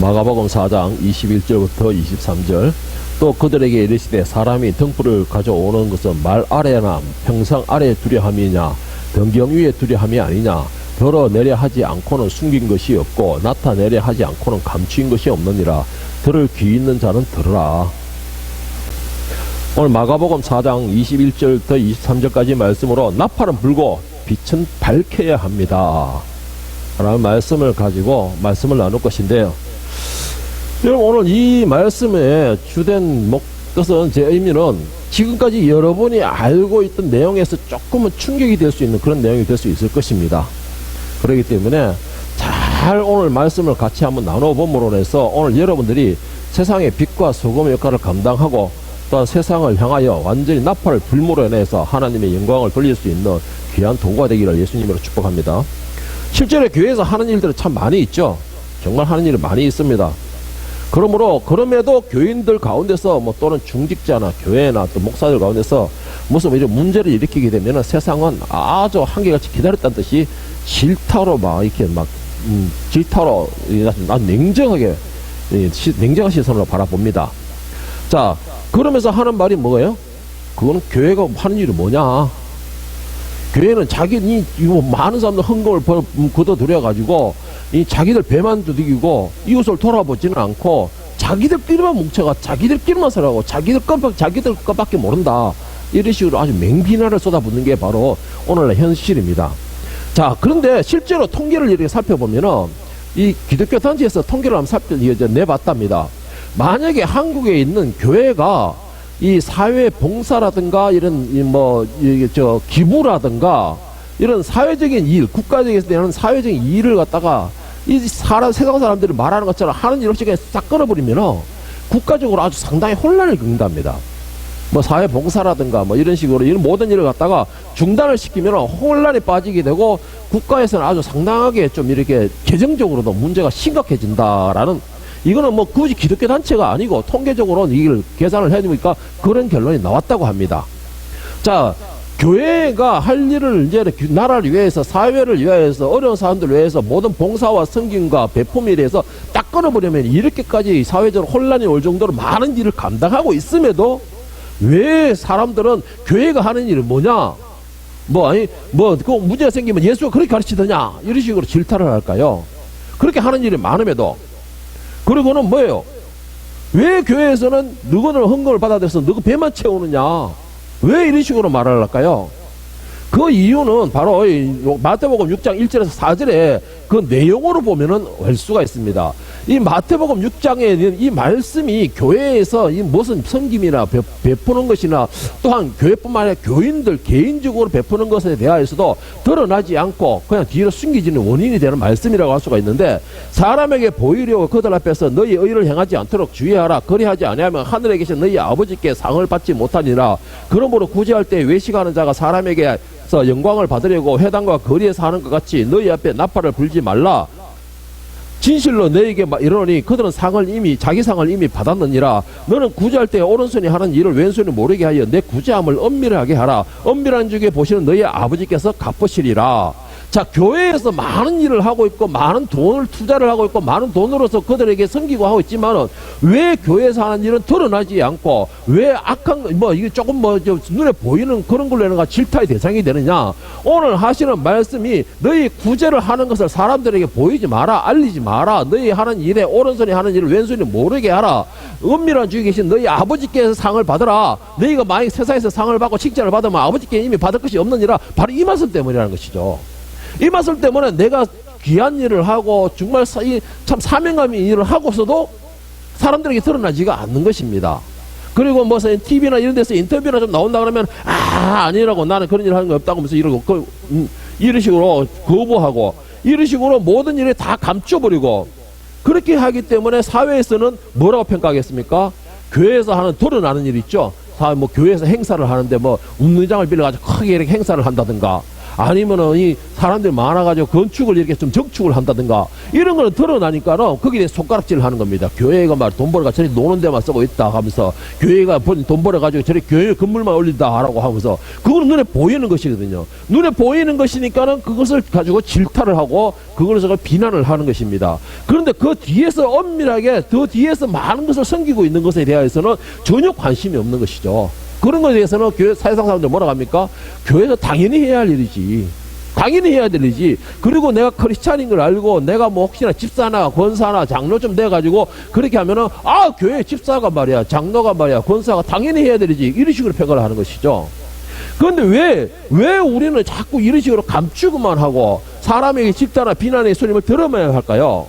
마가복음 4장 21절부터 23절. 또 그들에게 이르시되 사람이 등불을 가져오는 것은 말 아래나 평상 아래 두려함이냐 등경 위에 두려함이 아니냐. 드러내려 하지 않고는 숨긴 것이 없고 나타내려 하지 않고는 감추인 것이 없느니라. 들을 귀 있는 자는 들으라. 오늘 마가복음 4장 21절부터 23절까지 말씀으로 나팔은 불고 빛은 밝혀야 합니다 라는 말씀을 가지고 말씀을 나눌 것인데요. 여러분, 오늘 이 말씀의 주된 뜻은, 제 의미는 지금까지 여러분이 알고 있던 내용에서 조금은 충격이 될 수 있는 그런 내용이 될 수 있을 것입니다. 그렇기 때문에 잘 오늘 말씀을 같이 한번 나눠봄으로 해서 오늘 여러분들이 세상의 빛과 소금의 역할을 감당하고 또한 세상을 향하여 완전히 나팔을 불므로 인해서 하나님의 영광을 돌릴 수 있는 귀한 도구가 되기를 예수님으로 축복합니다. 실제로 교회에서 하는 일들은 참 많이 있죠. 정말 하는 일이 많이 있습니다. 그럼에도 교인들 가운데서 또는 중직자나 교회나 또 목사들 가운데서 무슨 이런 문제를 일으키게 되면 세상은 아주 한결같이 기다렸다는 듯이 질타로 질타로 냉정한 시선으로 바라봅니다. 자, 그러면서 하는 말이 뭐예요? 그거는 교회가 하는 일이 뭐냐? 교회는 많은 사람들 헌금을 걷어들여가지고 자기들 배만 두들기고 이웃을 돌아보지는 않고 자기들끼리만 뭉쳐가 자기들끼리만 살아가고 자기들 것밖에 모른다. 이런 식으로 아주 맹비난을 쏟아붓는 게 바로 오늘날 현실입니다. 자, 그런데 실제로 통계를 이렇게 살펴보면은 이 기독교 단체에서 통계를 한번 내봤답니다. 만약에 한국에 있는 교회가 이 사회 봉사라든가 이런 기부라든가 이런 사회적인 일, 국가적에서 내는 사회적인 일을 갖다가 세상 사람들이 말하는 것처럼 하는 일 없이 그냥 싹 끊어버리면 국가적으로 아주 상당히 혼란을 겪는답니다. 사회 봉사라든가 이런 식으로 이런 모든 일을 갖다가 중단을 시키면 혼란에 빠지게 되고 국가에서는 아주 상당하게 좀 이렇게 재정적으로도 문제가 심각해진다라는, 이거는 굳이 기독교 단체가 아니고 통계적으로는 이걸 계산을 해보니까 그런 결론이 나왔다고 합니다. 자, 교회가 할 일을 이제 나라를 위해서, 사회를 위해서, 어려운 사람들을 위해서 모든 봉사와 섬김과 배품에 대해서 딱 끊어버리면 이렇게까지 사회적으로 혼란이 올 정도로 많은 일을 감당하고 있음에도 왜 사람들은 교회가 하는 일이 뭐냐? 그 문제가 생기면 예수가 그렇게 가르치더냐? 이런 식으로 질타를 할까요? 그렇게 하는 일이 많음에도. 그리고는 뭐예요? 왜 교회에서는 너희는 헌금을 받아들여서 너희 배만 채우느냐? 왜 이런 식으로 말을 할까요? 그 이유는 바로 마태복음 6장 1절에서 4절에 그 내용으로 보면은 알 수가 있습니다. 이 마태복음 6장에 이 말씀이 교회에서 이 무슨 섬김이나 베푸는 것이나 또한 교회뿐만 아니라 교인들 개인적으로 베푸는 것에 대하여서도 드러나지 않고 그냥 뒤로 숨기지는 원인이 되는 말씀이라고 할 수가 있는데, 사람에게 보이려고 그들 앞에서 너희 의를 행하지 않도록 주의하라. 그리하지 아니하면 하늘에 계신 너희 아버지께 상을 받지 못하니라. 그러므로 구제할 때 외식하는 자가 사람에게 영광을 받으려고 회당과 거리에서 하는 것 같이 너희 앞에 나팔을 불지 말라. 진실로 너에게 이르노니 그들은 자기 상을 이미 받았느니라. 너는 구제할 때 오른손이 하는 일을 왼손이 모르게 하여 내 구제함을 엄밀하게 하라. 엄밀한 중에 보시는 너희 아버지께서 갚으시리라. 자, 교회에서 많은 일을 하고 있고 많은 돈을 투자를 하고 있고 많은 돈으로서 그들에게 섬기고 하고 있지만은 왜 교회에서 하는 일은 드러나지 않고 왜 악한 이게 조금 눈에 보이는 그런 걸로 내가 질타의 대상이 되느냐? 오늘 하시는 말씀이 너희 구제를 하는 것을 사람들에게 보이지 마라, 알리지 마라. 너희 하는 일에 오른손이 하는 일을 왼손이 모르게 하라. 은밀한 중에 계신 너희 아버지께서 상을 받으라. 너희가 만약 세상에서 상을 받고 칭찬을 받으면 아버지께 이미 받을 것이 없느니라. 바로 이 말씀 때문이라는 것이죠. 이 말씀 때문에 내가 귀한 일을 하고 정말 참 사명감 있는 일을 하고서도 사람들에게 드러나지가 않는 것입니다. 그리고 TV나 이런 데서 인터뷰나 좀 나온다 그러면 아니라고, 나는 그런 일 하는 거 없다고 하면서 이런 식으로 거부하고 이런 식으로 모든 일을 다 감춰버리고 그렇게 하기 때문에 사회에서는 뭐라고 평가하겠습니까? 교회에서 하는 드러나는 일 있죠. 교회에서 행사를 하는데 운동장을 빌려가지고 크게 이렇게 행사를 한다든가, 아니면은 이 사람들이 많아가지고 건축을 이렇게 좀 정축을 한다든가 이런 거는 드러나니까는 거기에 대해 손가락질을 하는 겁니다. 교회가 말 돈 벌어가 저리 노는 데만 쓰고 있다 하면서 교회가 돈 벌어가지고 저리 교회 건물만 올린다 하라고 하면서 그거는 눈에 보이는 것이거든요. 눈에 보이는 것이니까는 그것을 가지고 질타를 하고 그것을 비난을 하는 것입니다. 그런데 그 뒤에서 엄밀하게 그 뒤에서 많은 것을 섬기고 있는 것에 대해서는 전혀 관심이 없는 것이죠. 그런 것에 대해서는 교회 사회상 사람들 뭐라 합니까? 교회에서 당연히 해야 할 일이지. 당연히 해야 될 일이지. 그리고 내가 크리스찬인 걸 알고 내가 뭐 혹시나 집사나 권사나 장로 좀 돼가지고 그렇게 하면은 교회 집사가 말이야 장로가 말이야 권사가 당연히 해야 될 일이지. 이런 식으로 평가를 하는 것이죠. 그런데 왜 우리는 자꾸 이런 식으로 감추고만 하고 사람에게 질타나 비난의 소리를 들어야만 할까요?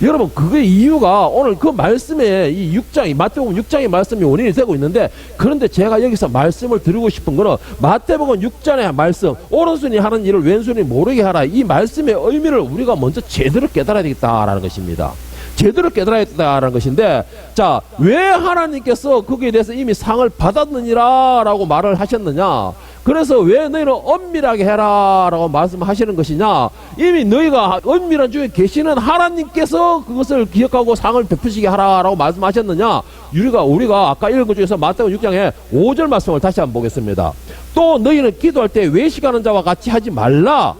여러분, 그게 이유가 오늘 그 말씀에 이 6장이, 마태복음 6장의 말씀이 원인이 되고 있는데, 그런데 제가 여기서 말씀을 드리고 싶은 거는 마태복음 6장의 말씀, 오른손이 하는 일을 왼손이 모르게 하라. 이 말씀의 의미를 우리가 먼저 제대로 깨달아야 되겠다라는 것입니다. 제대로 깨달아야 되겠다라는 것인데, 자, 왜 하나님께서 거기에 대해서 이미 상을 받았느니라 라고 말을 하셨느냐? 그래서 왜 너희는 엄밀하게 해라 라고 말씀하시는 것이냐? 이미 너희가 엄밀한 중에 계시는 하나님께서 그것을 기억하고 상을 베푸시게 하라 라고 말씀하셨느냐? 우리가 아까 읽은 것 중에서 마태복음 6장에 5절 말씀을 다시 한번 보겠습니다. 또 너희는 기도할 때 외식하는 자와 같이 하지 말라.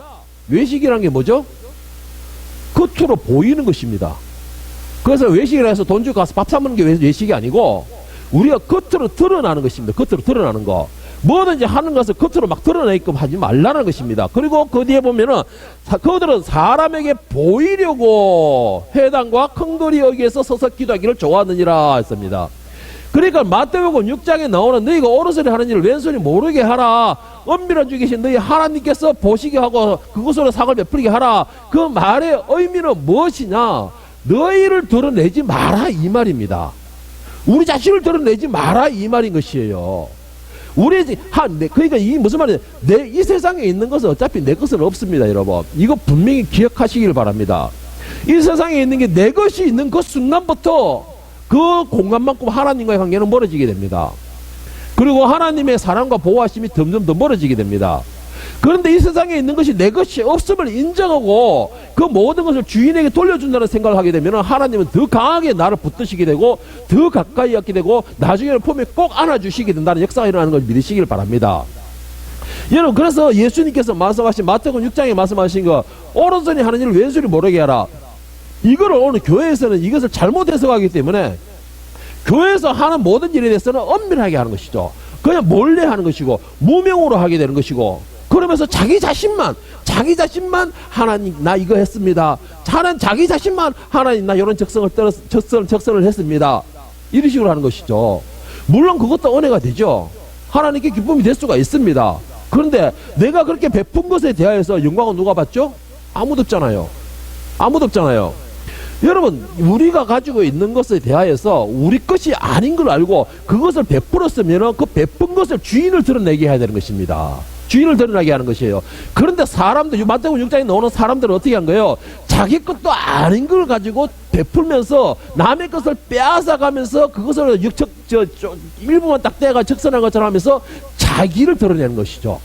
외식이라는 게 뭐죠? 겉으로 보이는 것입니다. 그래서 외식이라 해서 돈 주고 가서 밥 사 먹는 게 외식이 아니고 우리가 겉으로 드러나는 것입니다. 겉으로 드러나는 거. 뭐든지 하는 것을 겉으로 막 드러내게끔 하지 말라는 것입니다. 그리고 그 뒤에 보면은 그들은 사람에게 보이려고 회당과 큰거리 여기에서 서서 기도하기를 좋아하느니라 했습니다. 그러니까 마태복음 6장에 나오는 너희가 오른손이 하는 일을 왼손이 모르게 하라. 엄밀한 중에 계신 너희 하나님께서 보시게 하고 그것으로 상을 베풀게 하라. 그 말의 의미는 무엇이냐? 너희를 드러내지 마라 이 말입니다. 우리 자신을 드러내지 마라 이 말인 것이에요. 그러니까 이 무슨 말이냐? 이 세상에 있는 것은 어차피 내 것은 없습니다, 여러분. 이거 분명히 기억하시길 바랍니다. 이 세상에 있는 게 내 것이 있는 그 순간부터 그 공간만큼 하나님과의 관계는 멀어지게 됩니다. 그리고 하나님의 사랑과 보호하심이 점점 더 멀어지게 됩니다. 그런데 이 세상에 있는 것이 내 것이 없음을 인정하고 그 모든 것을 주인에게 돌려준다는 생각을 하게 되면 하나님은 더 강하게 나를 붙드시게 되고 더 가까이 하게 되고 나중에는 품에 꼭 안아주시게 된다는 역사가 일어나는 걸 믿으시길 바랍니다. 여러분, 그래서 예수님께서 말씀하신 마태복음 6장에 말씀하신 거 오른손이 하는 일을 왼손이 모르게 하라. 이거를 오늘 교회에서는 이것을 잘못 해석하기 때문에 교회에서 하는 모든 일에 대해서는 엄밀하게 하는 것이죠. 그냥 몰래 하는 것이고 무명으로 하게 되는 것이고 그러면서 자기 자신만 하나님 나 이거 했습니다. 자기 자신만 하나님 나 이런 적선을 했습니다. 이런 식으로 하는 것이죠. 물론 그것도 은혜가 되죠. 하나님께 기쁨이 될 수가 있습니다. 그런데 내가 그렇게 베푼 것에 대하여서 영광은 누가 받죠? 아무도 없잖아요. 아무도 없잖아요. 여러분, 우리가 가지고 있는 것에 대하여서 우리 것이 아닌 걸 알고 그것을 베풀었으면 그 베푼 것을 주인을 드러내게 해야 되는 것입니다. 주인을 드러나게 하는 것이에요. 그런데 사람들, 마태복음 6장에 나오는 사람들은 어떻게 한 거예요? 자기 것도 아닌 걸 가지고 베풀면서 남의 것을 빼앗아가면서 그것을 일부만 딱 떼가 적선한 것처럼 하면서 자기를 드러내는 것이죠.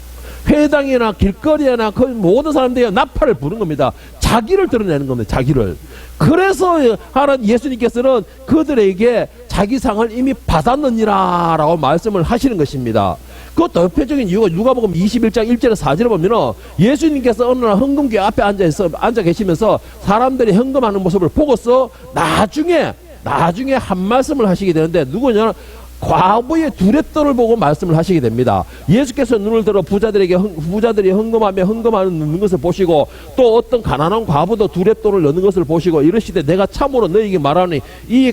회당이나 길거리나 그 모든 사람들이 나팔을 부는 겁니다. 자기를 드러내는 겁니다. 자기를. 그래서 하나님 예수님께서는 그들에게 자기 상을 이미 받았느니라 라고 말씀을 하시는 것입니다. 그 대표적인 이유가 누가복음 21장 1절에서 4절에 보면은 예수님께서 어느 날 헌금궤 앞에 앉아 계시면서 사람들이 헌금하는 모습을 보고서 나중에 한 말씀을 하시게 되는데 누구냐? 과부의 두랫돈을 보고 말씀을 하시게 됩니다. 예수께서 눈을 들어 부자들이 헌금하는 것을 보시고 또 어떤 가난한 과부도 두랫돈을 넣는 것을 보시고 이러시되 내가 참으로 너희에게 말하니 이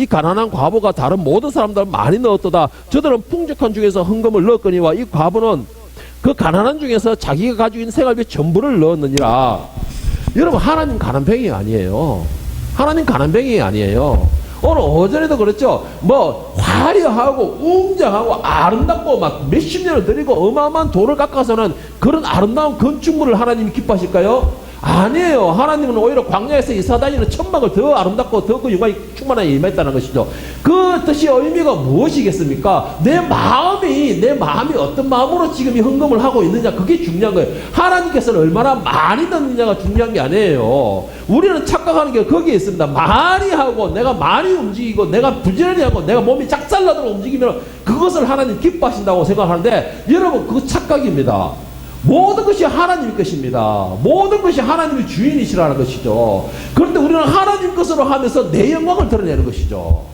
가난한 과부가 다른 모든 사람들은 많이 넣었도다. 저들은 풍족한 중에서 헌금을 넣었거니와 이 과부는 그 가난한 중에서 자기가 가지고 있는 생활비 전부를 넣었느니라. 여러분, 하나님 가난뱅이 아니에요. 하나님 가난뱅이 아니에요. 오늘 오전에도 그랬죠. 뭐 화려하고 웅장하고 아름답고 막 몇십 년을 들이고 어마어마한 돈을 깎아서는 그런 아름다운 건축물을 하나님이 기뻐하실까요? 아니에요. 하나님은 오히려 광야에서 이사다니는 천막을 더 아름답고 더 그 영광이 충만하게 임했다는 것이죠. 그 뜻이 의미가 무엇이겠습니까? 내 마음이 어떤 마음으로 지금 이 헌금을 하고 있느냐, 그게 중요한 거예요. 하나님께서는 얼마나 많이 넣느냐가 중요한 게 아니에요. 우리는 착각하는 게 거기에 있습니다. 많이 하고 내가 많이 움직이고 내가 부지런히 하고 내가 몸이 작살나도록 움직이면 그것을 하나님 기뻐하신다고 생각하는데, 여러분, 그거 착각입니다. 모든 것이 하나님 것입니다. 모든 것이 하나님의 주인이시라는 것이죠. 그런데 우리는 하나님 것으로 하면서 내 영광을 드러내는 것이죠.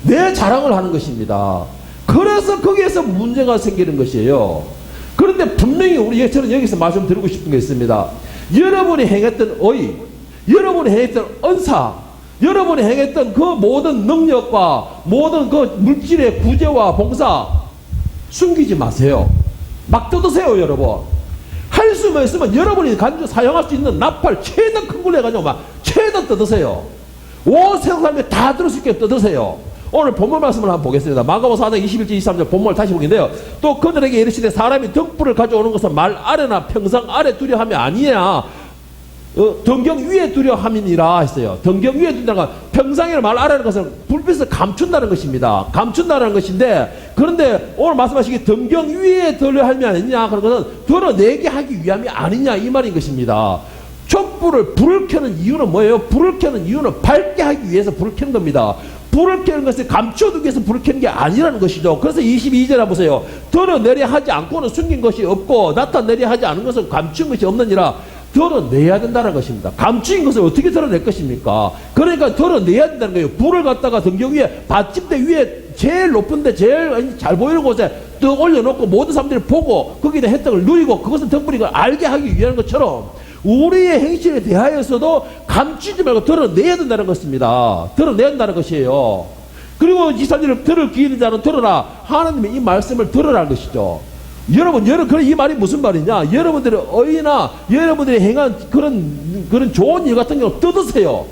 내 자랑을 하는 것입니다. 그래서 거기에서 문제가 생기는 것이에요. 그런데 분명히 저는 여기서 말씀드리고 싶은 게 있습니다. 여러분이 행했던 의, 여러분이 행했던 은사, 여러분이 행했던 그 모든 능력과 모든 그 물질의 구제와 봉사 숨기지 마세요. 막 뜯으세요, 여러분. 할 수만 있으면 여러분이 간주 사용할 수 있는 나팔 최대 큰 걸로 해가지고 막 최대 뜯으세요. 온 세상 사람들이 다 들을 수 있게 뜯으세요. 오늘 본문 말씀을 한번 보겠습니다. 마가복음 4장 21절 23절 본문을 다시 보겠는데요. 또 그들에게 이르시되 사람이 등불을 가져오는 것은 말 아래나 평상 아래 두려함이 아니냐, 등경 위에 두려함이니라 했어요. 등경 위에 두려함, 평상이나 말 아래는 것은 불빛을 감춘다는 것입니다. 감춘다는 것인데, 그런데 오늘 말씀하시기 등경 위에 두려함이 아니냐, 그런 것은 드러내게 하기 위함이 아니냐, 이 말인 것입니다. 촛불을 불을 켜는 이유는 뭐예요? 불을 켜는 이유는 밝게 하기 위해서 불을 켜는 겁니다. 불을 켜는 것을 감춰두기 위해서 불을 켜는 게 아니라는 것이죠. 그래서 22절에 보세요. 드러내려 하지 않고는 숨긴 것이 없고 나타내려 하지 않은 것은 감춘 것이 없느니라. 드러내야 된다는 것입니다. 감추인 것을 어떻게 드러낼 것입니까? 그러니까 드러내야 된다는 거예요. 불을 갖다가 등경 위에, 받침대 위에 제일 높은데 제일 잘 보이는 곳에 또 올려놓고 모든 사람들이 보고 거기에 대한 혜택을 누리고 그것은 등불인 걸 알게 하기 위한 것처럼 우리의 행실에 대하여서도 감추지 말고 드러내야 된다는 것입니다. 드러내야 된다는 것이에요. 그리고 이 사람들을 들을 기는 자는 들어라. 하나님의 이 말씀을 들으라는 것이죠. 여러분, 이 말이 무슨 말이냐? 여러분들의 의나 여러분들이 행한 그런 좋은 일 같은 경우 뜯으세요.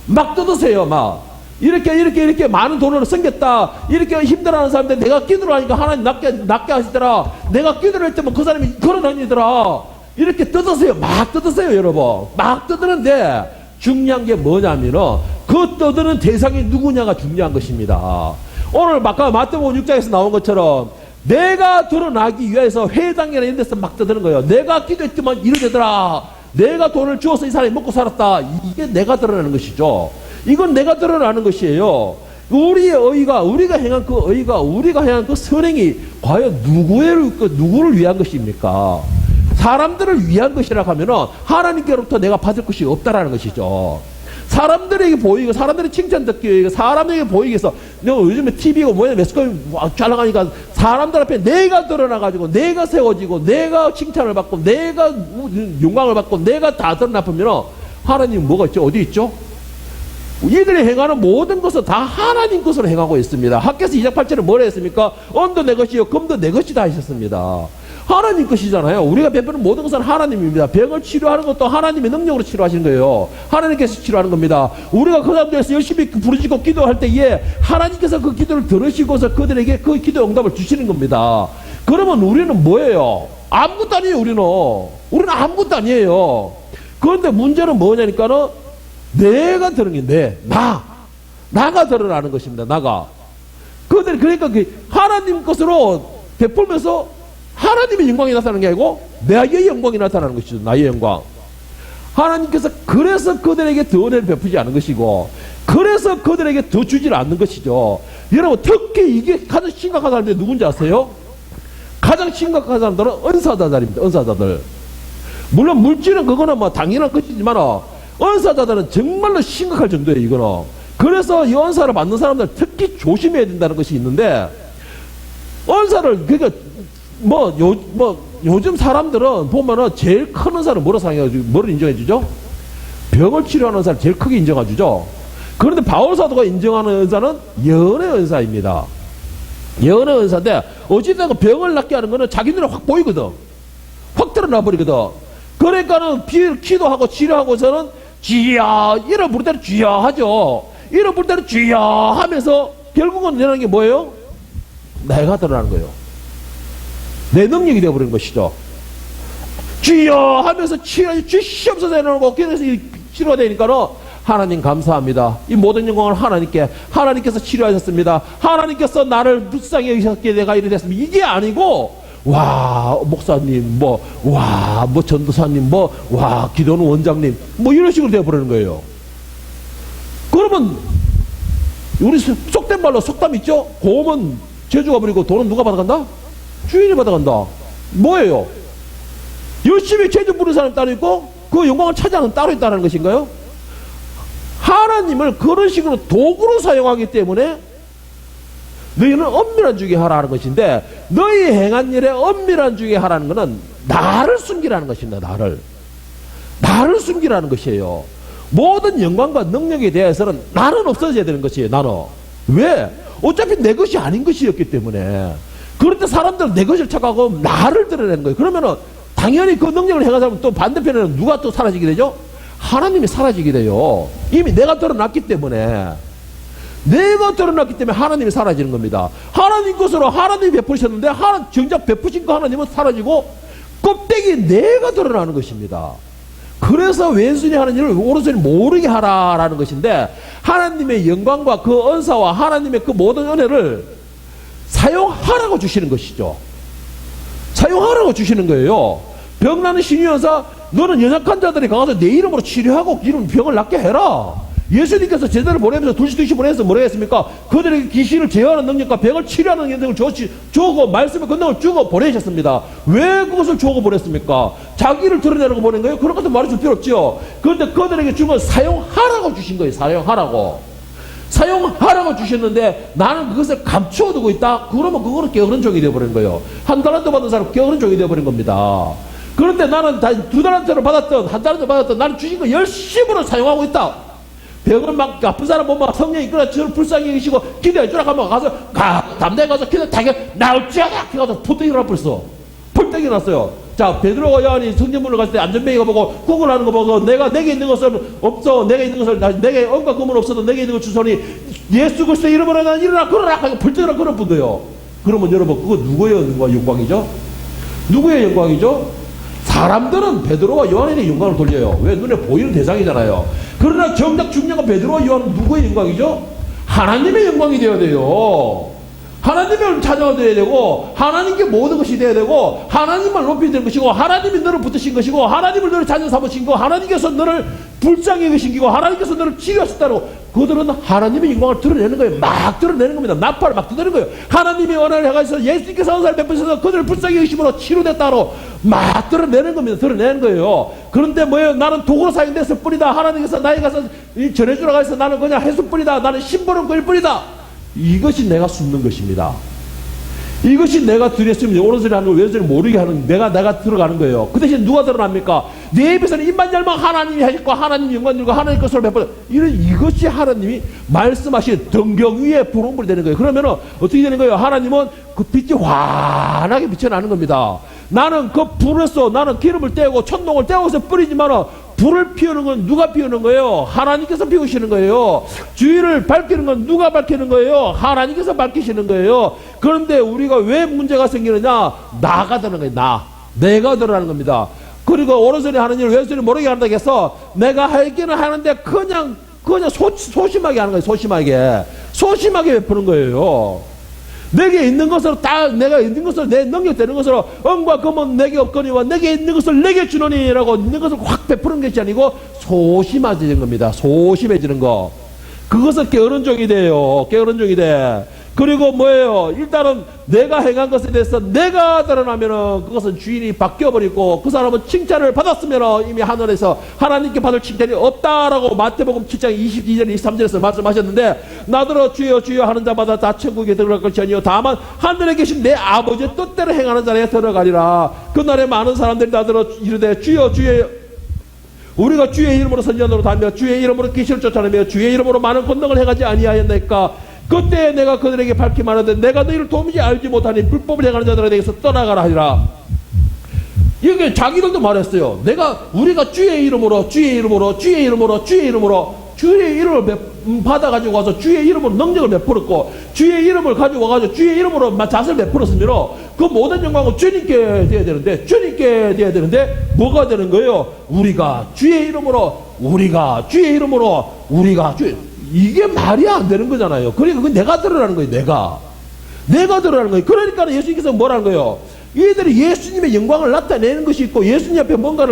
막 뜯으세요, 막. 이렇게 많은 돈을 생겼다. 이렇게 힘들어하는 사람들 내가 기도를 하니까 하나님 낫게 하시더라. 내가 기도를 할 때면 그 사람이 걸어다니더라. 이렇게 뜯으세요. 막 뜯으세요, 여러분. 막 뜯으는데 중요한 게 뭐냐면은 그 뜯는 대상이 누구냐가 중요한 것입니다. 오늘 아까 마태복음 6장에서 나온 것처럼 내가 드러나기 위해서 회당이나 이런 데서 막 떠드는 거예요. 내가 기도했지만 이러되더라. 내가 돈을 주어서 이 사람이 먹고 살았다. 이게 내가 드러나는 것이죠. 이건 내가 드러나는 것이에요. 우리의 의가, 우리가 행한 그 의가, 우리가 행한 그 선행이 과연 누구를 위한 것입니까? 사람들을 위한 것이라고 하면은 하나님께로부터 내가 받을 것이 없다라는 것이죠. 사람들에게 보이고 사람들이 칭찬 듣기 위해 사람들에게 보이기 위해서 내가 요즘에 TV가 뭐냐 매스컴이 잘 나가니까 사람들 앞에 내가 드러나가지고 내가 세워지고 내가 칭찬을 받고 내가 영광을 받고 내가 다 드러나면 하나님 뭐가 있죠? 어디 있죠? 이들이 행하는 모든 것은 다 하나님 것으로 행하고 있습니다. 학교에서 2장 8절에 뭐라 했습니까? 은도 내 것이요 금도 내 것이다 하셨습니다. 하나님 것이잖아요. 우리가 베푸는 모든 것은 하나님입니다. 병을 치료하는 것도 하나님의 능력으로 치료하시는 거예요. 하나님께서 치료하는 겁니다. 우리가 그 사람들에서 열심히 부르짖고 기도할 때에 하나님께서 그 기도를 들으시고서 그들에게 그 기도 응답을 주시는 겁니다. 그러면 우리는 뭐예요? 아무것도 아니에요. 우리는 아무것도 아니에요. 그런데 문제는 뭐냐니까는 내가 드러낸 게 나가 드러나는 것입니다. 나가. 그들이 그러니까 하나님 것으로 베풀면서 하나님의 영광이 나타나는 게 아니고 나의 영광이 나타나는 것이죠. 나의 영광. 하나님께서 그래서 그들에게 더 은혜를 베푸지 않은 것이고 그래서 그들에게 더 주지 않는 것이죠. 여러분, 특히 이게 가장 심각한 사람들이 누군지 아세요? 가장 심각한 사람들은 은사자들입니다. 은사자들. 물론 물질은 그거는 뭐 당연한 것이지만 은사자들은 정말로 심각할 정도예요. 이거는. 그래서 이 은사를 받는 사람들 특히 조심해야 된다는 것이 있는데, 은사를 그러니까 요즘 사람들은 보면은 제일 큰 은사는 뭐를 인정해주죠? 병을 치료하는 은사를 제일 크게 인정해주죠. 그런데 바울사도가 인정하는 은사는 예언의 은사입니다. 예언의 은사인데 어찌됐든 병을 낫게 하는 거는 자기 눈에 확 보이거든. 확 드러나 버리거든. 그러니까는 기도하고 치료하고서는 주여, 이름 부를 때는 주여 하죠. 이름 부를 때는 주여 하면서 결국은 일어나는 게 뭐예요? 내가 드러나는 거예요. 내 능력이 되어버린 것이죠. 주여 하면서 주시옵소서 해놓고 그래서 치료가 되니까는 하나님 감사합니다. 이 모든 영광을 하나님께서 치료하셨습니다. 하나님께서 나를 불쌍히 여기셨기에 내가 이래 됐습니다. 이게 아니고 와 목사님 뭐 전도사님 와 기도는 원장님 뭐 이런 식으로 되어버리는 거예요. 그러면 우리 속된 말로 속담 있죠? 고음은 제주가 부리고 돈은 누가 받아간다? 주인이 받아간다. 뭐예요? 열심히 제주 부르는 사람 따로 있고 그 영광을 차지하는 따로 있다는 것인가요? 하나님을 그런 식으로 도구로 사용하기 때문에 너희는 엄밀한 주게 하라는 것인데, 너희 행한 일에 엄밀한 주게 하라는 것은 나를 숨기라는 것입니다. 나를 숨기라는 것이에요. 모든 영광과 능력에 대해서는 나는 없어져야 되는 것이에요. 나는. 왜? 어차피 내 것이 아닌 것이었기 때문에. 그럴 때 사람들은 내 것을 착각하고 나를 드러내는 거예요. 그러면은 당연히 그 능력을 행한 사람은 또 반대편에는 누가 또 사라지게 되죠? 하나님이 사라지게 돼요. 이미 내가 드러났기 때문에. 내가 드러났기 때문에 하나님이 사라지는 겁니다. 하나님 것으로 하나님이 베푸셨는데 정작 베푸신 거 하나님은 사라지고 껍데기 내가 드러나는 것입니다. 그래서 왼손이 하는 일을 오른손이 모르게 하라라는 것인데, 하나님의 영광과 그 은사와 하나님의 그 모든 은혜를 사용하라고 주시는 것이죠. 사용하라고 주시는 거예요. 병나는 신유연사, 너는 연약한 자들이 가서 내 이름으로 치료하고 이름 병을 낫게 해라. 예수님께서 제자를 보내면서 둘씩 보내서 뭐라 했습니까? 그들에게 귀신을 제어하는 능력과 병을 치료하는 능력을 주고 말씀의 권능을 주고 보내셨습니다. 왜 그것을 주고 보냈습니까? 자기를 드러내라고 보낸 거예요? 그런 것도 말해줄 필요 없죠. 그런데 그들에게 준 건 사용하라고 주신 거예요. 사용하라고 주셨는데 나는 그것을 감추어 두고 있다? 그러면 그거는 게으른 종이 되어버린 거예요. 한 달란트 받은 사람 게으른 종이 되어버린 겁니다. 그런데 나는 2달란트를 받았던 1달란트 받았던 나는 주신 거 열심으로 사용하고 있다. 병을 막 아픈 사람 보면 성령이 이끌어 저를 불쌍히 여기시고 기도해 주라 하면 가서 담대에 가서 기도 타게 나올지어다 해가지고 폴떡 일어나 버렸어. 폴떡 일어났어요. 자, 베드로와 요한이 성전문을 갔을 때 안전뱅이가 보고 구걸하는 거 보고 내게 있는 것은 없어. 내게 있는 것을 내게 은과 금은 없어도 내게 있는 것 주소니 예수 그리스도의 이름으로 난 일어나 걸어라 하고 폴떡 일어나 그런 분도요. 그러면 여러분 그거 누구의 영광이죠? 누구의 영광이죠? 사람들은 베드로와 요한에게 영광을 돌려요. 왜? 눈에 보이는 대상이잖아요. 그러나 정작 중요한 건 베드로와 요한은 누구의 영광이죠? 하나님의 영광이 되어야 돼요. 하나님을 찾아야 되고, 하나님께 모든 것이 되어야 되고, 하나님만 높이 되는 것이고, 하나님이 너를 붙드신 것이고, 하나님을 너를 자녀 삼으신 거, 하나님께서 너를 불쌍히 여기신기고, 하나님께서 너를 치유하셨다고. 그들은 하나님의 영광을 드러내는 거예요. 막 드러내는 겁니다. 나팔을 막 드러내는 거예요. 하나님의 언어를 해가지고 예수님께서 은사를 베푸셔서 그들을 불쌍히 여기심으로 치료됐다로 막 드러내는 겁니다. 드러내는 거예요. 그런데 뭐예요? 나는 도구로 사용됐을 뿐이다. 하나님께서 나에게 가서 전해주라고 해서 나는 그냥 했을 뿐이다. 나는 심부름 거일 뿐이다. 이것이 내가 숨는 것입니다. 이것이 내가 드렸으면 오른손이 하는 걸 왼손이 모르게 하는 내가 들어가는 거예요. 그 대신 누가 드러납니까? 내 입에서는 입만 열면 하나님이 하셨고 하나님 영광 들고 하나님 것을 베풀어. 이것이 하나님이 말씀하신 등경 위에 불온불이 되는 거예요. 그러면 어떻게 되는 거예요? 하나님은 그 빛이 환하게 비춰나는 겁니다. 나는 그 불에서 나는 기름을 떼고 천둥을 떼어서 뿌리지만 불을 피우는 건 누가 피우는 거예요? 하나님께서 피우시는 거예요. 주위를 밝히는 건 누가 밝히는 거예요? 하나님께서 밝히시는 거예요. 그런데 우리가 왜 문제가 생기느냐? 나가 드러나는 거예요. 내가 드러나는 겁니다. 그리고 오른손이 하는 일을 왼손이 모르게 한다고 해서 내가 할기는 하는데 그냥 소심하게 하는 거예요. 소심하게 베푸는 거예요. 내게 있는 것으로 내가 있는 것으로 내 능력되는 것으로 은과 금은 내게 없거니와 내게 있는 것을 내게 주노니라고 있는 것을 확 베푸는 것이 아니고 소심해지는 겁니다. 소심해지는 거. 그것은 게으른 종이 돼요. 게으른 종이 돼. 그리고 뭐예요? 일단은 내가 행한 것에 대해서 내가 드러나면은 그것은 주인이 바뀌어버리고 그 사람은 칭찬을 받았으면 이미 하늘에서 하나님께 받을 칭찬이 없다라고 마태복음 7장 22절 23절에서 말씀하셨는데, 나더러 주여 주여 하는 자마다 다 천국에 들어갈 것이 아니요 다만 하늘에 계신 내 아버지의 뜻대로 행하는 자에 들어가리라. 그날에 많은 사람들이 나더러 이르되 주여 주여 우리가 주의 이름으로 선지자로 다니며 주의 이름으로 귀신을 쫓아내며 주의 이름으로 많은 권능을 행하지 아니하였나이까. 그때 내가 그들에게 밝히 말하되 내가 너희를 도무지 알지 못하니 불법을 행하는 자들에 대해서 떠나가라 하리라. 이게 자기들도 말했어요. 우리가 주의 이름으로 주의 이름을 받아가지고 와서 주의 이름으로 능력을 베풀었고 주의 이름을 가지고 와가지고 주의 이름으로 자세를 베풀었으면 그 모든 영광은 주님께 돼야 되는데 주님께 돼야 되는데 뭐가 되는 거예요? 우리가 주의 이름으로 이게 말이 안 되는 거잖아요. 그러니까 그 내가 들으라는 거예요. 내가 들으라는 거예요. 그러니까 예수님께서 뭐라는 거예요? 이들이 예수님의 영광을 나타내는 것이 있고 예수님 앞에 뭔가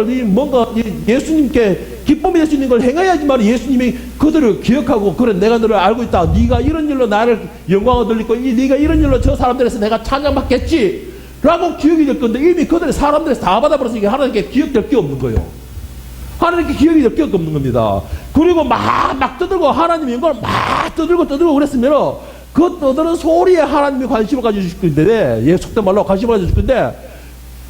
예수님께 기쁨이 될 수 있는 걸 행해야지만 예수님이 그들을 기억하고 그래 내가 너를 알고 있다. 네가 이런 일로 나를 영광을 돌리고 네가 이런 일로 저 사람들에서 내가 찬양받겠지 라고 기억이 될 건데 이미 그들이 사람들에서 다 받아버렸으니까 하나님께 기억될 게 없는 거예요. 하나님께 기억이 될 게 없는 겁니다. 그리고 막 떠들고 하나님의 영광을 막 떠들고 그랬으면 그 떠드는 소리에 하나님이 관심을 가져주실 건데 속된 말로 관심을 가져주실 건데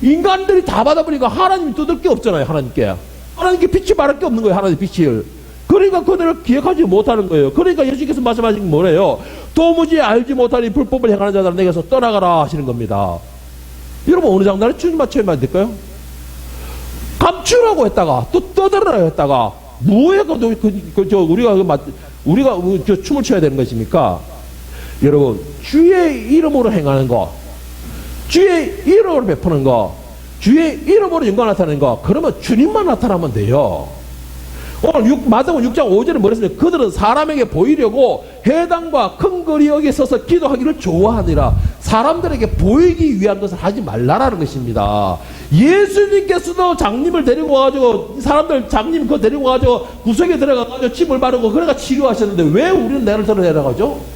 인간들이 다 받아버리니까 하나님이 떠들 게 없잖아요. 하나님께 빛이 바랄 게 없는 거예요. 하나님의 빛을. 그러니까 그들을 기억하지 못하는 거예요. 그러니까 예수님께서 말씀하신 게 뭐래요? 도무지 알지 못하니 불법을 행하는 자들은 내게서 떠나가라 하시는 겁니다. 여러분 어느 장단에 주님 맞춰야 될까요? 감추라고 했다가 또 떠들으라고 했다가 뭐에 우리가 춤을 춰야 되는 것입니까? 여러분 주의 이름으로 행하는 거, 주의 이름으로 베푸는 거, 주의 이름으로 영광 나타내는 거, 그러면 주님만 나타나면 돼요. 오늘 마태복음 6장 5절에 뭐랬습니까? 그들은 사람에게 보이려고 회당과 큰 거리역에 서서 기도하기를 좋아하니라. 사람들에게 보이기 위한 것을 하지 말라라는 것입니다. 예수님께서도 장님을 데리고 와가지고 사람들 장님 그거 데리고 와가지고 구석에 들어가가지고 침을 바르고 그래가 치료하셨는데 왜 우리는 내가 드러내라고죠?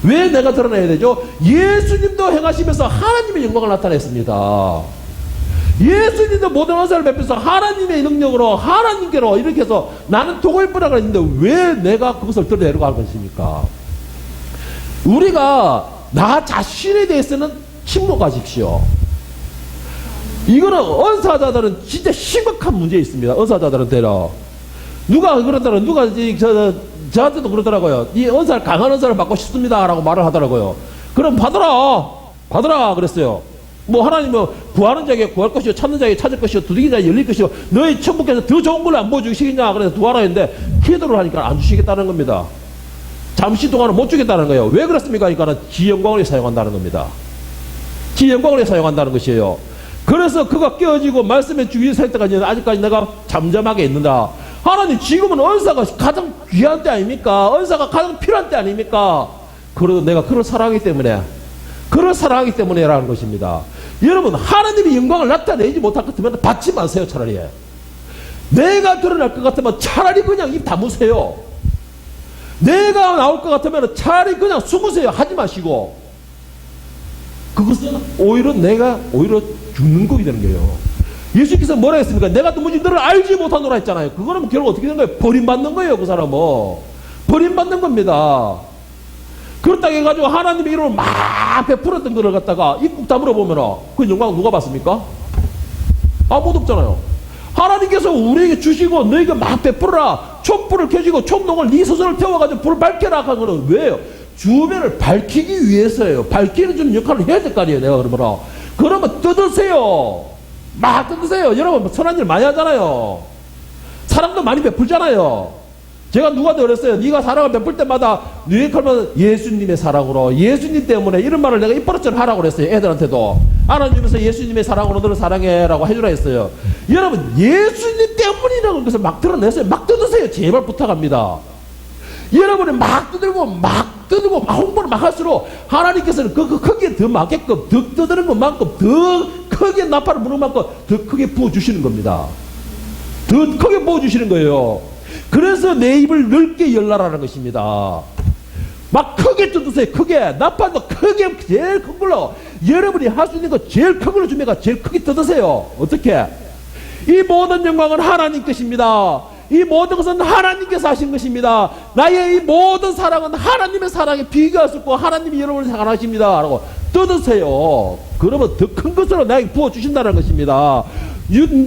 왜 내가 드러내야 되죠? 예수님도 행하시면서 하나님의 영광을 나타냈습니다. 예수님도 모든 원사를 베풀어서 하나님의 능력으로 하나님께로 이렇게 해서 나는 도구일뿐이라고 했는데 왜 내가 그것을 드러내려고 할 것입니까? 우리가 나 자신에 대해서는 침묵하십시오. 이거는 은사자들은 진짜 심각한 문제 있습니다. 은사자들은 누가 그러더라고요. 누가 저한테도 그러더라고요. 이 은사를 강한 은사를 받고 싶습니다 라고 말을 하더라고요. 그럼 받으라 그랬어요. 뭐 하나님은 구하는 자에게 구할 것이요 찾는 자에게 찾을 것이요 두드리는 자에게 열릴 것이요 너희 천국에서 더 좋은 걸 안 보여주시겠냐 그래서 구하라 했는데 기도를 하니까 안 주시겠다는 겁니다. 잠시 동안은 못 주겠다는 거예요. 왜 그렇습니까? 그러니까 지 영광을 사용한다는 겁니다. 지 영광을 사용한다는 것이에요. 그래서 그가 깨어지고 말씀에 주의 살 때까지 아직까지 내가 잠잠하게 있는다. 하나님 지금은 은사가 가장 귀한 때 아닙니까? 은사가 가장 필요한 때 아닙니까? 그래도 내가 그를 사랑하기 때문에라는 것입니다. 여러분 하나님의 영광을 나타내지 못할 것 같으면 받지 마세요. 차라리 내가 드러날 것 같으면 차라리 그냥 입 다무세요. 내가 나올 것 같으면 차라리 그냥 숨으세요. 하지 마시고 그것은 오히려 죽는 곡이 되는 거예요. 예수께서 뭐라 했습니까? 내가 도무지 너를 알지 못하노라 했잖아요. 그거는 결국 어떻게 된 거예요? 버림받는 거예요. 그 사람은 버림받는 겁니다. 그렇다고 해가지고 하나님의 이름을 막 베풀었던 거를 갖다가 입국 다물어 보면 그 영광 누가 받습니까? 아무도 없잖아요. 하나님께서 우리에게 주시고 너희가 막 베풀어라. 촛불을 켜지고 촛농을 네 스스로 태워가지고 불을 밝혀라 한 거는 왜요? 주변을 밝히기 위해서예요. 밝히는 주는 역할을 해야 될 거 아니에요. 내가 그러면 뜯으세요. 막 뜯으세요. 여러분 선한 일 많이 하잖아요. 사랑도 많이 베풀잖아요. 제가 누구한테 그랬어요. 네가 사랑을 베풀 때마다 네가 그러면 예수님의 사랑으로 예수님 때문에 이런 말을 내가 입버릇처럼 하라고 그랬어요. 애들한테도 안아주면서 예수님의 사랑으로 너를 사랑해라고 해주라 했어요. 여러분 예수님 때문이라는 것을 막 드러내세요. 막 뜯으세요. 제발 부탁합니다. 여러분이 막 뜯고 막 홍보를 막 할수록 하나님께서는 그 크기에 더 맞게끔 더 뜯는 것만큼 더 크게 나팔을 부는 만큼 더 크게 부어주시는 겁니다. 더 크게 부어주시는 거예요. 그래서 내 입을 넓게 열라라는 것입니다. 막 크게 뜯으세요. 크게 나팔도 크게 제일 큰 걸로 여러분이 할 수 있는 거 제일 큰 걸로 주면 제일 크게 뜯으세요. 어떻게? 이 모든 영광은 하나님 것입니다. 이 모든 것은 하나님께서 하신 것입니다. 나의 이 모든 사랑은 하나님의 사랑에 비교할 수 없고 하나님이 여러분을 사랑하십니다 라고 뜯으세요. 그러면 더 큰 것으로 나에게 부어주신다는 것입니다.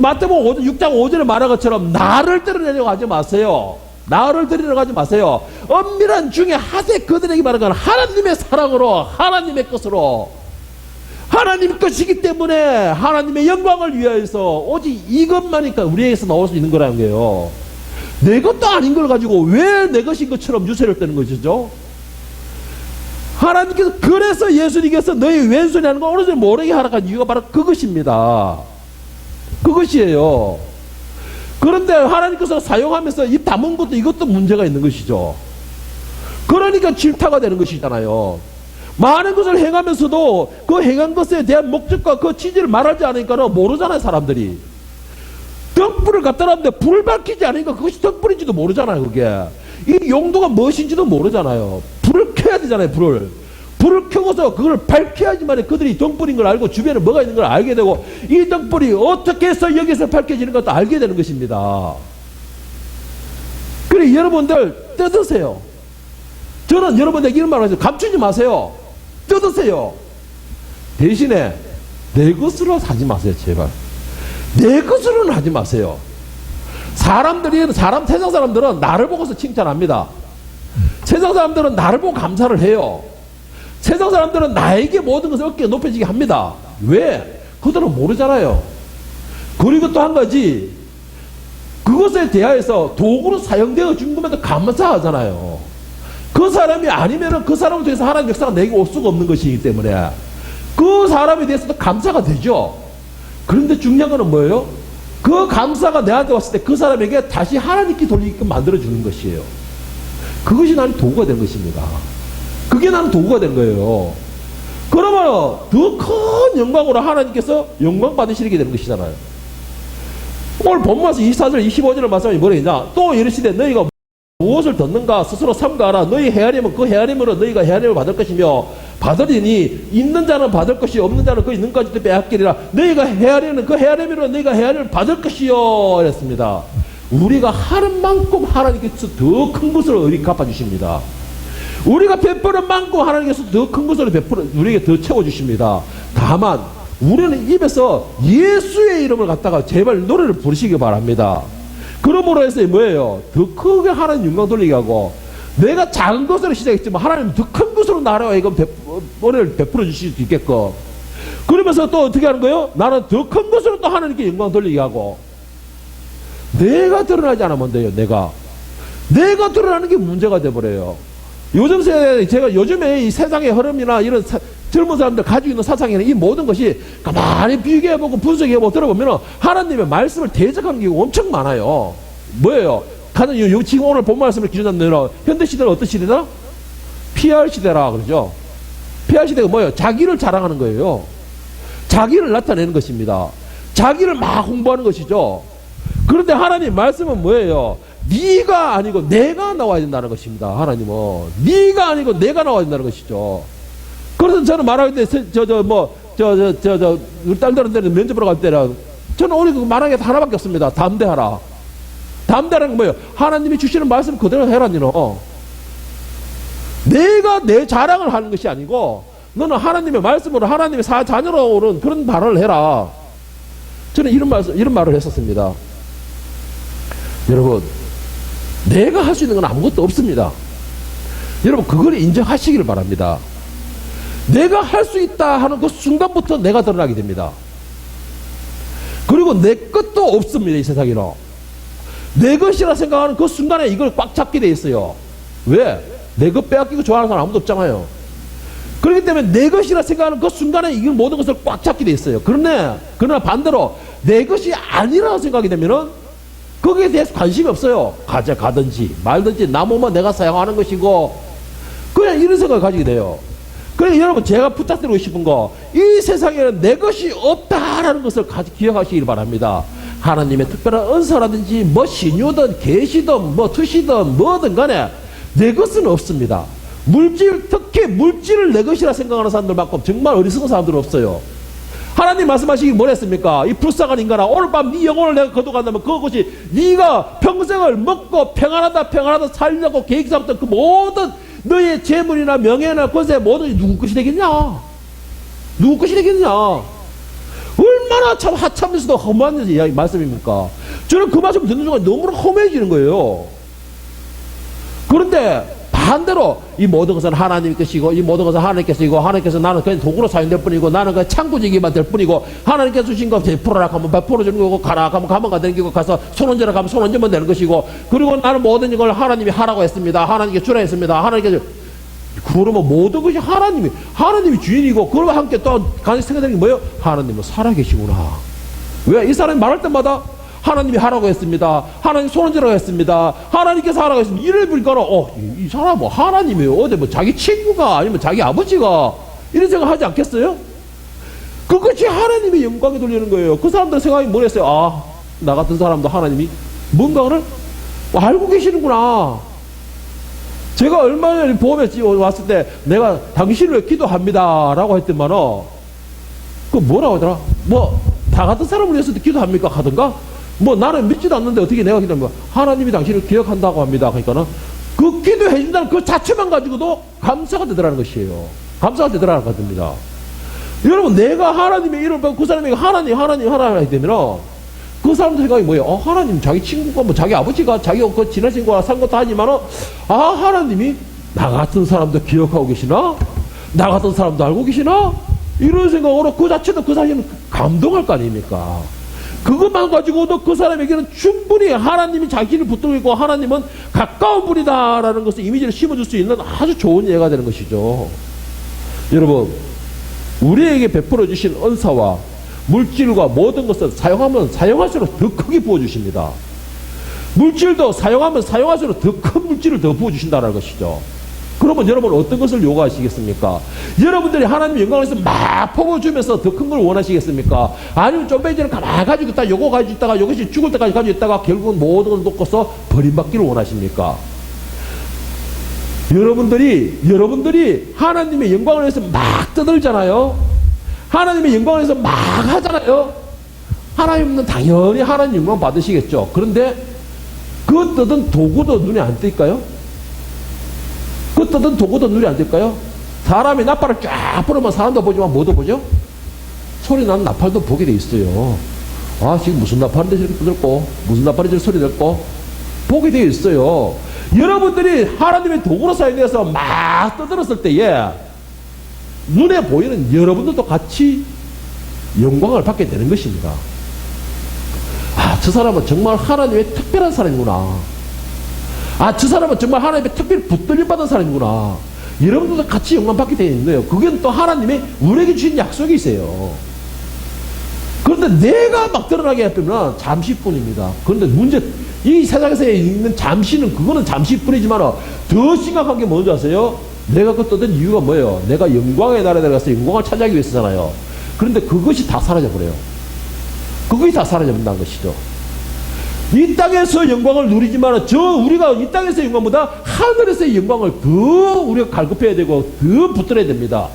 마태복음 6장 5절에 말한 것처럼 나를 드러내려고 하지 마세요. 나를 드리려고 하지 마세요. 엄밀한 중에 하되 그들에게 말한 건 하나님의 사랑으로 하나님의 것으로 하나님 것이기 때문에 하나님의 영광을 위하여서 오직 이것만이니까 우리에게서 나올 수 있는 거라는 거예요. 내 것도 아닌 걸 가지고 왜 내 것인 것처럼 유세를 떠는 것이죠? 하나님께서 그래서 예수님께서 너희 왼손이라는 걸 오른손에 모르게 하라고 한 이유가 바로 그것입니다. 그것이에요. 그런데 하나님께서 사용하면서 입 다문 것도 이것도 문제가 있는 것이죠. 그러니까 질타가 되는 것이잖아요. 많은 것을 행하면서도 그 행한 것에 대한 목적과 그 취지를 말하지 않으니까 모르잖아요, 사람들이. 등불을 갖다 놨는데 불을 밝히지 않으니까 그것이 등불인지도 모르잖아요, 그게. 이 용도가 무엇인지도 모르잖아요. 불을 켜야 되잖아요, 불을. 불을 켜고서 그걸 밝혀야지만 그들이 등불인 걸 알고 주변에 뭐가 있는 걸 알게 되고 이 등불이 어떻게 해서 여기서 밝혀지는 것도 알게 되는 것입니다. 그래, 여러분들 뜯으세요. 저는 여러분에게 이런 말을 하죠. 감추지 마세요. 뜯으세요. 대신에 내 것으로 하지 마세요, 제발. 내 것으로는 하지 마세요. 세상 사람들은 나를 보고서 칭찬합니다. 세상 사람들은 나를 보고 감사를 해요. 세상 사람들은 나에게 모든 것을 어깨에 높여지게 합니다. 왜? 그들은 모르잖아요. 그리고 또 한 가지, 그것에 대하여서 도구로 사용되어 준 것에도 감사하잖아요. 그 사람이 아니면은 그 사람을 통해서 하나님의 역사가 내게 올 수가 없는 것이기 때문에 그 사람에 대해서도 감사가 되죠. 그런데 중요한 거는 뭐예요? 그 감사가 내한테 왔을 때 그 사람에게 다시 하나님께 돌리게끔 만들어주는 것이에요. 그것이 나는 도구가 된 것입니다. 그게 나는 도구가 된 거예요. 그러면 더 큰 영광으로 하나님께서 영광 받으시게 되는 것이잖아요. 오늘 본문에서 24절 25절을 말씀하니 뭐랬냐? 또 이르시되 너희가 무엇을 듣는가 스스로 삼가하라. 너희 헤아림은 그 헤아림으로 너희가 헤아림을 받을 것이며 받으리니 있는 자는 받을 것이 없는 자는 그 있는 것까지도 빼앗기리라. 너희가 헤아리는 그 헤아림으로 너희가 헤아림을 받을 것이요 이랬습니다. 우리가 하는 만큼 하나님께서 더 큰 것을 우리 갚아주십니다. 우리가 베푸는 만큼 하나님께서 더 큰 것을 우리에게 더 채워주십니다. 다만 우리는 입에서 예수의 이름을 갖다가 제발 노래를 부르시기 바랍니다. 그러므로 해서 뭐예요? 더 크게 하나님 영광 돌리게 하고 내가 작은 것으로 시작했지만 하나님 더 큰 것으로 나라와 이거 은혜를 베풀어 주실 수 있게끔 그러면서 또 어떻게 하는 거예요? 나는 더 큰 것으로 또 하나님께 영광 돌리게 하고 내가 드러나지 않으면 돼요. 내가 드러나는 게 문제가 돼버려요. 요즘 세대 제가 요즘에 이 세상의 흐름이나 이런 젊은 사람들 가지고 있는 사상이나 이 모든 것이 가만히 비교해보고 분석해보고 들어보면 하나님의 말씀을 대적하는 게 엄청 많아요. 뭐예요? 가장 지금 오늘 본 말씀을 기준으로 현대시대는 어떤 시대다? PR 시대라 그러죠. PR 시대가 뭐예요? 자기를 자랑하는 거예요. 자기를 나타내는 것입니다. 자기를 막 홍보하는 것이죠. 그런데 하나님 말씀은 뭐예요? 네가 아니고 내가 나와야 된다는 것입니다. 하나님은 네가 아니고 내가 나와야 된다는 것이죠. 그래서 저는 말하는데 우리 딸들한테는 면접으로 갈 때는 저는 오늘 말하는 게 하나밖에 없습니다. 담대하라. 담대하는 건 뭐예요? 하나님이 주시는 말씀 그대로 해라. 니는 내가 내 자랑을 하는 것이 아니고 너는 하나님의 말씀으로 하나님의 자녀로 오는 그런 발언을 해라. 저는 이런 말을 했었습니다. 여러분, 내가 할 수 있는 건 아무것도 없습니다. 여러분, 그걸 인정하시기를 바랍니다. 내가 할 수 있다 하는 그 순간부터 내가 드러나게 됩니다. 그리고 내 것도 없습니다. 이 세상에는 내 것이라 생각하는 그 순간에 이걸 꽉 잡게 돼 있어요. 왜? 내 것 빼앗기고 좋아하는 사람 아무도 없잖아요. 그렇기 때문에 내 것이라 생각하는 그 순간에 이 모든 것을 꽉 잡게 돼 있어요. 그러나 반대로 내 것이 아니라고 생각이 되면은 거기에 대해서 관심이 없어요. 가든지 말든지 나무만 내가 사용하는 것이고 그냥 이런 생각을 가지게 돼요. 그래서 여러분, 제가 부탁드리고 싶은 거, 이 세상에는 내 것이 없다라는 것을 기억하시길 바랍니다. 하나님의 특별한 은사라든지 뭐 신유든 계시든 뭐 투시든 뭐든 간에 내 것은 없습니다. 특히 물질을 내 것이라 생각하는 사람들만큼 정말 어리석은 사람들은 없어요. 하나님 말씀하시기 뭐랬습니까? 이 불쌍한 인간아, 오늘 밤 네 영혼을 내가 거둬간다면 그것이 네가 평생을 먹고 평안하다 살려고 계획 잡았던 그 모든 너의 재물이나 명예나 권세 모든 누구 것이 되겠냐? 누구 것이 되겠냐? 얼마나 참 하찮으면서도 허무한 이야기 말씀입니까? 저는 그 말씀 듣는 순간 너무나 허무해지는 거예요. 그런데 반대로 이 모든 것은 하나님 것이고 이 모든 것은 하나님께서이고 하나님께서 나는 그냥 도구로 사용될 뿐이고 나는 그냥 창구지기만 될 뿐이고 하나님께서 주신 거 베풀어라 하면 베풀어주는 거고 가라 하면 가면 가는 거고 가서 손 얹으라 하면 손 얹으면 되는 것이고 그리고 나는 모든 이걸 하나님이 하라고 했습니다. 하나님께 주라 했습니다. 하나님께서 그러면 모든 것이 하나님이 주인이고 그러면 함께 또 간단히 생각되는 게 뭐예요? 하나님은 살아계시구나. 왜? 이 사람이 말할 때마다 하나님이 하라고 했습니다. 하나님 손 얹으라고 했습니다. 하나님께서 하라고 했습니다. 이를 보니까 이 사람 뭐 하나님이 어디 뭐 자기 친구가 아니면 자기 아버지가 이런 생각하지 않겠어요? 그것이 하나님의 영광에 돌리는 거예요. 그 사람들 생각이 뭐랬어요? 나 같은 사람도 하나님이 뭔가를 알고 계시는구나. 제가 얼마 전에 보험에 왔을 때 내가 당신을 위해 기도합니다 라고 했더만은 그 뭐라고 하더라? 뭐 다 같은 사람을 위해서 기도합니까? 하던가? 뭐 나는 믿지도 않는데 어떻게 내가 기도합니까? 하나님이 당신을 기억한다고 합니다. 그러니까는 그 기도해준다는 그 자체만 가지고도 감사가 되더라는 것이에요. 감사가 되더라는 것입니다. 여러분 내가 하나님의 이름을 그 사람에게 하나님 하게 되면 그 사람들 생각이 뭐예요? 하나님 자기 친구가 뭐 자기 아버지가 자기 그 지난 친구가 산 것도 아니지만은 하나님이 나 같은 사람도 기억하고 계시나? 나 같은 사람도 알고 계시나? 이런 생각으로 그 자체도 그 사람은 감동할 거 아닙니까? 그것만 가지고도 그 사람에게는 충분히 하나님이 자기를 붙들고 있고 하나님은 가까운 분이다라는 것을 이미지를 심어줄 수 있는 아주 좋은 예가 되는 것이죠. 여러분 우리에게 베풀어 주신 은사와 물질과 모든 것을 사용하면 사용할수록 더 크게 부어주십니다. 물질도 사용하면 사용할수록 더 큰 물질을 더 부어주신다는 것이죠. 그러면 여러분 어떤 것을 요구하시겠습니까? 여러분들이 하나님의 영광을 위해서 막 퍼부어주면서 더 큰 걸 원하시겠습니까? 아니면 좀 ben지는 가만히 가지고 있다가 요거 가지고 있다가 이것이 죽을 때까지 가지고 있다가 결국은 모든 걸 놓고서 버림받기를 원하십니까? 여러분들이 하나님의 영광을 위해서 막 떠들잖아요. 하나님의 영광을 위해서 막 하잖아요. 하나님은 당연히 하나님 영광 받으시겠죠. 그런데 그 떠든 도구도 눈에 안 뜰까요? 그 떠든 도구도 눈에 안 뜰까요? 사람이 나팔을 쫙 불으면 사람도 보지만 뭐도 보죠? 소리 나는 나팔도 보게 돼 있어요. 지금 무슨 나팔인데 저렇게 떠들고 무슨 나팔이 저렇게 소리 냈고 보게 돼 있어요. 여러분들이 하나님의 도구로 사용해서 막 떠들었을 때에 눈에 보이는 여러분들도 같이 영광을 받게 되는 것입니다. 저 사람은 정말 하나님의 특별한 사람이구나. 저 사람은 정말 하나님의 특별히 붙들림 받은 사람이구나. 여러분들도 같이 영광 받게 되어 있는 거예요. 그건 또 하나님이 우리에게 주신 약속이세요. 그런데 내가 막 드러나게 하면 잠시뿐입니다. 그런데 문제, 이 세상에서 있는 잠시는 그거는 잠시뿐이지만 더 심각한 게 뭔지 아세요? 내가 그 떠든 이유가 뭐예요? 내가 영광의 나라에 들어가서 영광을 차지하기 위해서잖아요. 그런데 그것이 다 사라져버려요. 그것이 다 사라져버린다는 것이죠. 이 땅에서 영광을 누리지만 우리가 이 땅에서의 영광보다 하늘에서의 영광을 더 우리가 갈급해야 되고 더 붙들어야 됩니다.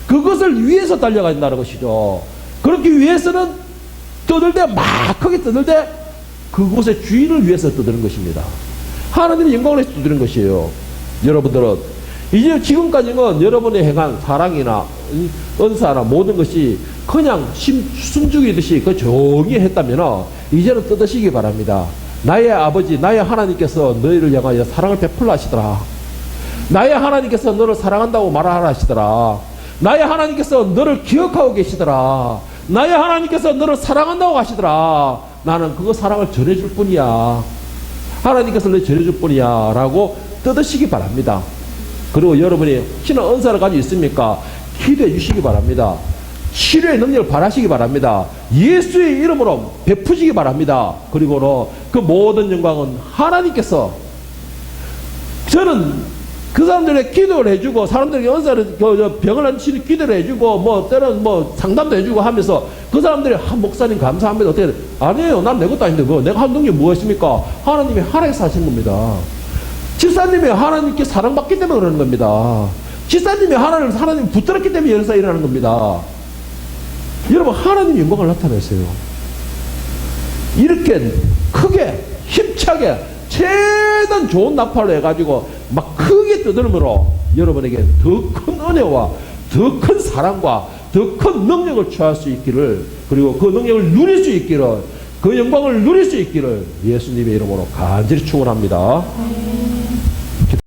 그것을 위해서 달려가야 된다는 것이죠. 그렇기 위해서는 떠들 때 막 크게 떠들 때 그곳의 주인을 위해서 떠드는 것입니다. 하나님의 영광을 위해서 떠드는 것이에요. 여러분들은 이제 지금까지는 여러분의 행한 사랑이나 은사나 모든 것이 그냥 숨죽이듯이 그 조용히 했다면 이제는 뜯으시기 바랍니다. 나의 아버지 나의 하나님께서 너희를 향하여 사랑을 베풀라 하시더라. 나의 하나님께서 너를 사랑한다고 말하라 하시더라. 나의 하나님께서 너를 기억하고 계시더라. 나의 하나님께서 너를 사랑한다고 하시더라. 나는 그거 사랑을 전해줄 뿐이야. 하나님께서 너를 전해줄 뿐이야 라고 뜯으시기 바랍니다. 그리고 여러분이 혹시나 은사를 가지고 있습니까? 기도해 주시기 바랍니다. 치료의 능력을 바라시기 바랍니다. 예수의 이름으로 베푸시기 바랍니다. 그리고는 그 모든 영광은 하나님께서, 저는 그 사람들에게 기도를 해주고 사람들에게 은사를 병을 안 치는 기도를 해주고 때로는 상담도 해주고 하면서 그 사람들이 목사님 감사합니다 어떻게 아니에요. 난 내 것도 아닌데 내가 한 능력이 무엇입니까? 하나님이 하나님께서 하신 겁니다. 집사님이 하나님께 사랑받기 때문에 그러는 겁니다. 집사님이 하나님 붙들었기 때문에 열사 일어나는 겁니다. 여러분 하나님 영광을 나타내세요. 이렇게 크게 힘차게 최대한 좋은 나팔로 해가지고 막 크게 떠들므로 여러분에게 더 큰 은혜와 더 큰 사랑과 더 큰 능력을 취할 수 있기를, 그리고 그 능력을 누릴 수 있기를, 그 영광을 누릴 수 있기를 예수님의 이름으로 간절히 축원합니다.